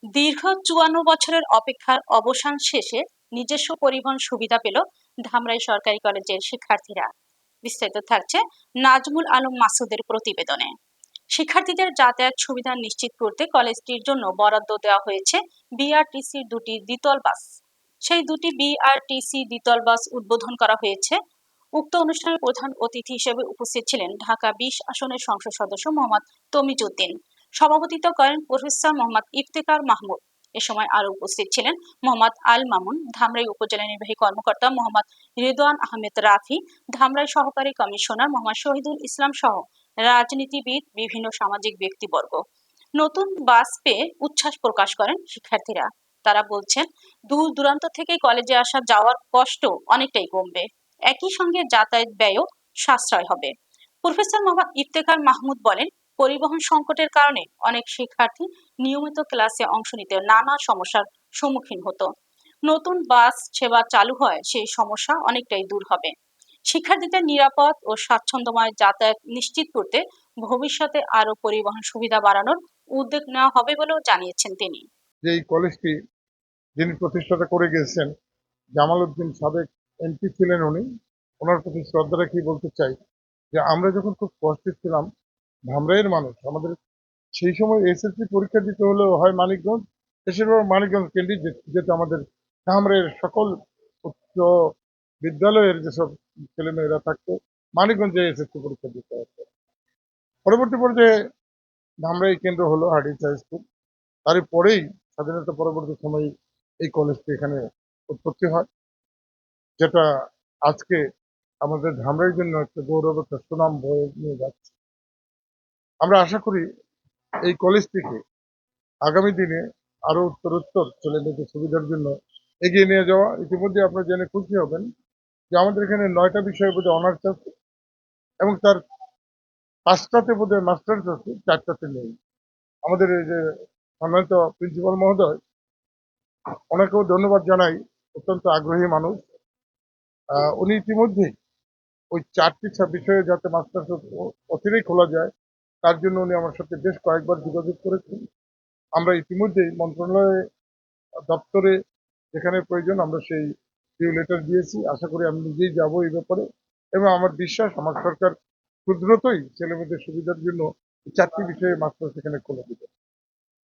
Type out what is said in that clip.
দীর্ঘ ৫৪ বছরের অপেক্ষার অবসান শেষে নিজস্ব পরিবহন সুবিধা পেল ধামরাই সরকারি কলেজের শিক্ষার্থীরা। বিস্তারিত থাকছে নাজমুল আলম মাসুদের প্রতিবেদনে। শিক্ষার্থীদের যাতায়াত সুবিধা নিশ্চিত করতে কলেজটির জন্য বরাদ্দ দেওয়া হয়েছে বিআরটিসির দুটি দ্বিতল বাস। সেই দুটি বিআরটিসি দ্বিতল বাস উদ্বোধন করা হয়েছে। উক্ত অনুষ্ঠানে প্রধান অতিথি হিসেবে উপস্থিত ছিলেন ঢাকা ২০ আসনের সংসদ সদস্য মোহাম্মদ তমিজউদ্দিন। সভাপতিত্ব করেন প্রফেসর মোহাম্মদ ইফতেখার মাহমুদ। এ সময় আরো উপস্থিত ছিলেন মোহাম্মদ আল মামুন, ধামরাই উপজেলা নির্বাহী কর্মকর্তা মোহাম্মদ রিদওয়ান আহমেদ রাফি, ধামরাই সহকারী কমিশনার মোহাম্মদ শহীদুল ইসলাম সহ রাজনীতিবিদ, বিভিন্ন সামাজিক ব্যক্তিবর্গ। নতুন বাস পেয়ে উচ্ছ্বাস প্রকাশ করেন শিক্ষার্থীরা। তারা বলছেন, দূর দূরান্ত থেকে কলেজে আসা যাওয়ার কষ্ট অনেকটাই কমবে, একই সঙ্গে যাতায়াত ব্যয়ও সাশ্রয় হবে। প্রফেসর মোহাম্মদ ইফতেখার মাহমুদ বলেন, পরিবহন সংকটের কারণে অনেক শিক্ষার্থী নিয়মিত ক্লাসে অংশ নিতে নানা সমস্যার সম্মুখীন হতো। নতুন বাস সেবা চালু হয় সেই সমস্যা অনেকটাই দূর হবে। শিক্ষার্থীদের নিরাপদ ও স্বাচ্ছন্দ্যময় যাতায়াত নিশ্চিত করতে ভবিষ্যতে আরো পরিবহন সুবিধা বাড়ানোর উদ্যোগ নেওয়া হবে বলেও জানিয়েছেন তিনি। যে এই কলেজটি যিনি প্রতিষ্ঠাতা করে গেছেন, জামাল উদ্দিন সাবেক এমপি ছিলেন উনি। ওনার প্রতি শ্রদ্ধা রেখে বলতে চাই যে আমরা যখন খুব কষ্টে ছিলাম, ধামরাইয়ের মানুষ আমাদের সেই সময় এসএসসি পরীক্ষা দিতে হলেও হয় মানিকগঞ্জ, বেশিরভাগ মানিকগঞ্জ কেন্দ্রিক যেহেতু আমাদের ধামরাইয়ের সকল উচ্চ বিদ্যালয়ের যেসব ছেলেমেয়েরা থাকতো মানিকগঞ্জে এসএসসি পরীক্ষা দিতে হতো। পরবর্তী পর্যায়ে ধামরাই কেন্দ্র হলো হার্ডিঞ্জ হাই স্কুল। তারপরেই স্বাধীনতা পরবর্তী সময়ে এই কলেজটি এখানে উৎপত্তি হয়, যেটা আজকে আমাদের ধামরাইয়ের জন্য একটা গৌরব, একটা সুনাম বয়ে নিয়ে যাচ্ছে। আমরা আশা করি এই কলেজটিকে আগামী দিনে আরো উত্তরোত্তর ছেলেমেয়েদের সুবিধার জন্য এগিয়ে নিয়ে যাওয়া। ইতিমধ্যে আপনারা জেনে খুশি হবেন যে আমাদের এখানে 9টা বিষয়ে বোধহয় অনার্স আছে এবং তার 5টাতে বোধহয় মাস্টার্স আছে, 4টাতে নেই। আমাদের এই যে সম্মানিত প্রিন্সিপাল মহোদয়, ওনাকেও ধন্যবাদ জানাই, অত্যন্ত আগ্রহী মানুষ। উনি ইতিমধ্যেই ওই 4টি বিষয়ে যাতে মাস্টার্স অচিরেই খোলা যায় তার জন্য উনি আমার সাথে বেশ কয়েকবার যোগাযোগ করেছেন। আমরা ইতিমধ্যেই মন্ত্রণালয়ে দপ্তরে যেখানে প্রয়োজন আমরা সেই লেটার দিয়েছি। আশা করি আমি নিজেই যাব এই ব্যাপারে, এবং আমার বিশ্বাস আমার সরকার খুব দ্রুতই ছেলেমেয়েদের সুবিধার জন্য 4টি বিষয়ে মাস্টার্স এখানে খুলে দেবে।